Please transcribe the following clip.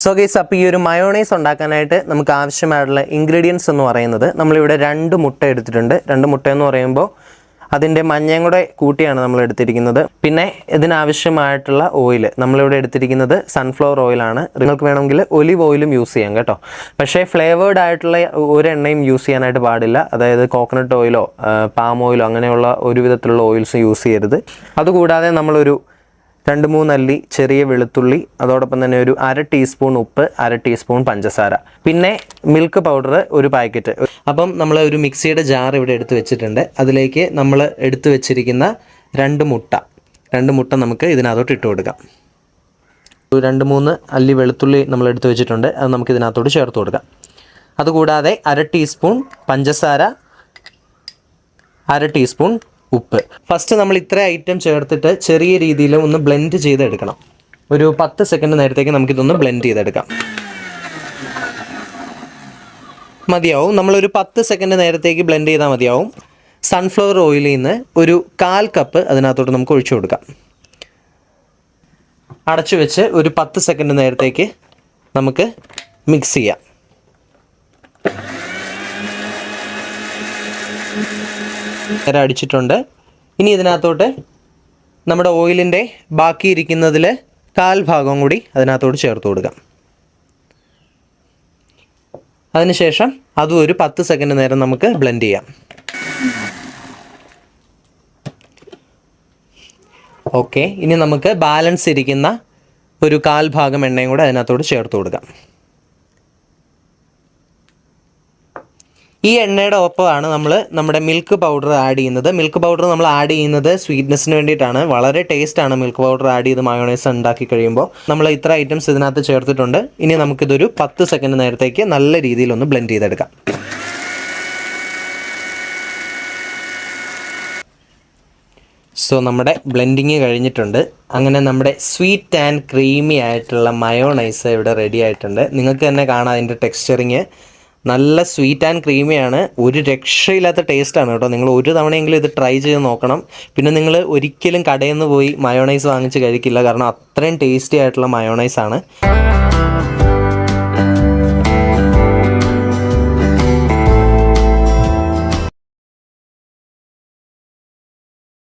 So guys, അപ്പോൾ ഈ ഒരു മയോണൈസ് ഉണ്ടാക്കാനായിട്ട് നമുക്ക് ആവശ്യമായിട്ടുള്ള ഇൻഗ്രീഡിയൻസ് എന്ന് പറയുന്നത് നമ്മളിവിടെ 2 മുട്ട എടുത്തിട്ടുണ്ട്. 2 മുട്ട എന്ന് പറയുമ്പോൾ അതിൻ്റെ മഞ്ഞയും കൂടെ കൂട്ടിയാണ് നമ്മൾ എടുത്തിരിക്കുന്നത്. പിന്നെ ഇതിനാവശ്യമായിട്ടുള്ള ഓയിൽ നമ്മളിവിടെ എടുത്തിരിക്കുന്നത് സൺഫ്ലവർ ഓയിലാണ്. നിങ്ങൾക്ക് വേണമെങ്കിൽ ഒലിവ് ഓയിലും യൂസ് ചെയ്യാം കേട്ടോ. പക്ഷേ ഫ്ലേവേർഡ് ആയിട്ടുള്ള ഒരു എണ്ണയും യൂസ് ചെയ്യാനായിട്ട് പാടില്ല. അതായത് കോക്കനട്ട് ഓയിലോ പാം ഓയിലോ അങ്ങനെയുള്ള ഒരു വിധത്തിലുള്ള ഓയിൽസും യൂസ് ചെയ്യരുത്. അതുകൂടാതെ നമ്മളൊരു 2-3 അല്ലി ചെറിയ വെളുത്തുള്ളി, അതോടൊപ്പം തന്നെ ഒരു 1/2 ടീസ്പൂൺ ഉപ്പ്, 1/2 ടീസ്പൂൺ പഞ്ചസാര, പിന്നെ മിൽക്ക് പൗഡർ 1 പാക്കറ്റ്. അപ്പം നമ്മൾ ഒരു മിക്സിയുടെ ജാർ ഇവിടെ എടുത്ത് വെച്ചിട്ടുണ്ട്. അതിലേക്ക് നമ്മൾ എടുത്തു വെച്ചിരിക്കുന്ന 2 മുട്ട നമുക്ക് ഇതിനകത്തോട്ട് ഇട്ട് കൊടുക്കാം. 2-3 അല്ലി വെളുത്തുള്ളി നമ്മൾ എടുത്ത് വെച്ചിട്ടുണ്ട്. അത് നമുക്ക് ഇതിനകത്തോട്ട് ചേർത്ത് കൊടുക്കാം. അതുകൂടാതെ 1/2 ടീസ്പൂൺ പഞ്ചസാര, 1/2 ടീസ്പൂൺ ഉപ്പ്. ഫസ്റ്റ് നമ്മൾ ഇത്ര ഐറ്റം ചേർത്തിട്ട് ചെറിയ രീതിയിൽ ഒന്ന് ബ്ലെൻഡ് ചെയ്തെടുക്കണം. ഒരു 10 സെക്കൻഡ് നേരത്തേക്ക് നമുക്കിതൊന്ന് ബ്ലെൻഡ് ചെയ്തെടുക്കാം. മതിയാവും. നമ്മളൊരു 10 സെക്കൻഡ് നേരത്തേക്ക് ബ്ലെൻഡ് ചെയ്താൽ മതിയാവും. സൺഫ്ലവർ ഓയിലിൽ നിന്ന് ഒരു 1/4 കപ്പ് അതിനകത്തോട്ട് നമുക്ക് ഒഴിച്ചു കൊടുക്കാം. അടച്ചു വെച്ച് ഒരു 10 സെക്കൻഡ് നേരത്തേക്ക് നമുക്ക് മിക്സ് ചെയ്യാം. അടിച്ചിട്ടുണ്ട്. ഇനി ഇതിനകത്തോട്ട് നമ്മുടെ ഓയിലിൻ്റെ ബാക്കിയിരിക്കുന്നതിൽ 1/4 ഭാഗം കൂടി അതിനകത്തോട്ട് ചേർത്ത് കൊടുക്കാം. അതിനുശേഷം അതും ഒരു 10 സെക്കൻഡ് നേരം നമുക്ക് ബ്ലെൻഡ് ചെയ്യാം. ഓക്കെ, ഇനി നമുക്ക് ബാലൻസ് ഇരിക്കുന്ന ഒരു 1/4 ഭാഗം എണ്ണയും കൂടെ അതിനകത്തോട്ട് ചേർത്ത് കൊടുക്കാം. ഈ എണ്ണയുടെ ഒപ്പമാണ് നമ്മൾ നമ്മുടെ മിൽക്ക് പൗഡർ ആഡ് ചെയ്യുന്നത്. മിൽക്ക് പൗഡർ നമ്മൾ ആഡ് ചെയ്യുന്നത് സ്വീറ്റ്നെസ്സിന് വേണ്ടിയിട്ടാണ്. വളരെ ടേസ്റ്റാണ് മിൽക്ക് പൗഡർ ആഡ് ചെയ്ത് മയോണൈസ് ഉണ്ടാക്കി കഴിയുമ്പോൾ. നമ്മൾ ഇത്ര ഐറ്റംസ് ഇതിനകത്ത് ചേർത്തിട്ടുണ്ട്. ഇനി നമുക്കിതൊരു 10 സെക്കൻഡ് നേരത്തേക്ക് നല്ല രീതിയിലൊന്ന് ബ്ലെൻഡ് ചെയ്തെടുക്കാം. സോ നമ്മുടെ ബ്ലെൻഡിങ് കഴിഞ്ഞിട്ടുണ്ട്. അങ്ങനെ നമ്മുടെ സ്വീറ്റ് ആൻഡ് ക്രീമി ആയിട്ടുള്ള മയോണൈസ് ഇവിടെ റെഡി ആയിട്ടുണ്ട്. നിങ്ങൾക്ക് തന്നെ കാണാം അതിൻ്റെ ടെക്സ്ചറിങ് നല്ല സ്വീറ്റ് ആൻഡ് ക്രീമിയാണ്. ഒരു രക്ഷയില്ലാത്ത ടേസ്റ്റാണ് കേട്ടോ. നിങ്ങൾ ഒരു തവണയെങ്കിലും ഇത് ട്രൈ ചെയ്ത് നോക്കണം. പിന്നെ നിങ്ങൾ ഒരിക്കലും കടയിൽ നിന്ന് പോയി മയോണൈസ് വാങ്ങിച്ച് കഴിക്കില്ല. കാരണം അത്രയും ടേസ്റ്റി ആയിട്ടുള്ള മയോണൈസാണ്.